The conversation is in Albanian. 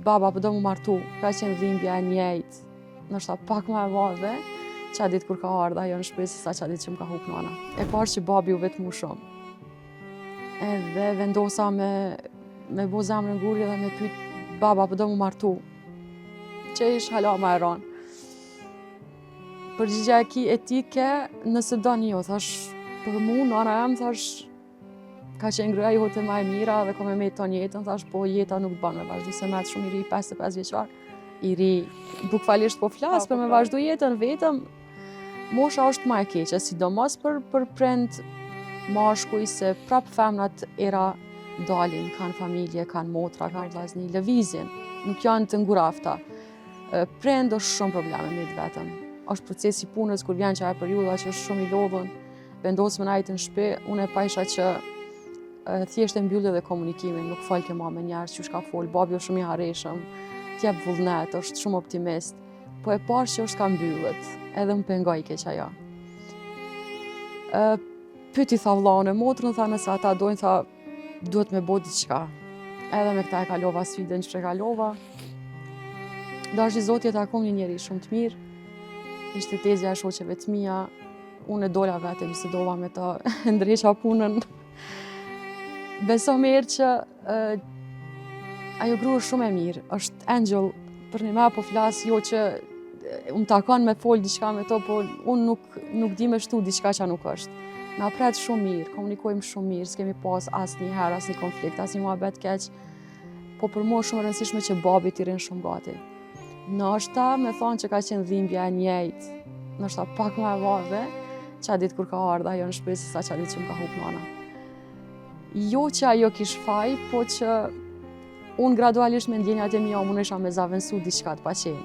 baba po do mu martu, ka qenë dhimbja e njëjtë, ndoshta pak më e madhe, qa ditë kur ka ardhur ajo në shtëpi sa qa ditë që më ka hup nana. E parë që babi u vetmu shumë. Edhe vendosa me bo zemrën ngurje dhe me pyet baba po do mu martu. Që ish hala ma e ranë. Përgjigja e tike, nëse doni jo, thash, për mu, nana jam, thash, ka qenë ngryja jote ma e mira dhe ko me ton jetën, thash, po jeta nuk të banë me vazhdu, se me të shumë i ri, 55 vjeqar, i ri, bukfalisht po flas, për me vazhdu jetën vetëm, mosha është ma e keqe, sidomos për prend mashkuj, se prap femnat era dalin, kanë familje, kanë motra, kanë vllazni, lëvizin, nuk janë të ngurafta. Prend është shumë probleme me të vetëm. Është procesi punës, kur vjen që ajo periudha që është shumë i lodhën, vendos me najtë në shtëpi, unë e pajsha që thjesht e mbylli dhe komunikimin, nuk fol ke ma me njerës që shka fol, babi është shumë i hareshëm, t'jep vullnet, është shumë optimist, po e parë që është ka mbyllet, edhe më pengoj keq ajo. Pyti tha vllaun e motrën, tha nëse ata dojnë, tha duhet me bo diçka. Edhe me këta e kalova sfidën që e kalova. Dashi Zoti e takom një njeri shumë të mirë, ishte tezja e shoqeve të mia, unë e dola vetëm se dova me ta ndreqa punën. Beso mirë që ajo gru është shumë e mirë, është angel, për një me po flas, jo që më takon me fol diçka me to, po unë nuk di me shtu diçka që nuk është. Na pret shumë mirë, komunikojmë shumë mirë, s'kemi pas asnjë herë, asnjë konflikt, asnjë muhabet keq, po për mua është shumë e rëndësishme që babi t'i rinë shumë gati. Ndoshta me thonë që ka qenë dhimbja e njëjtë, ndoshta pak më e madhe, qa ditë kur ka ardhur ajo në shtëpi sa qa ditë që më ka hup nana. Jo që ajo kish faj, po që unë gradualisht me ndjenjat e mia unë isha me zavendësu diçka të paqen.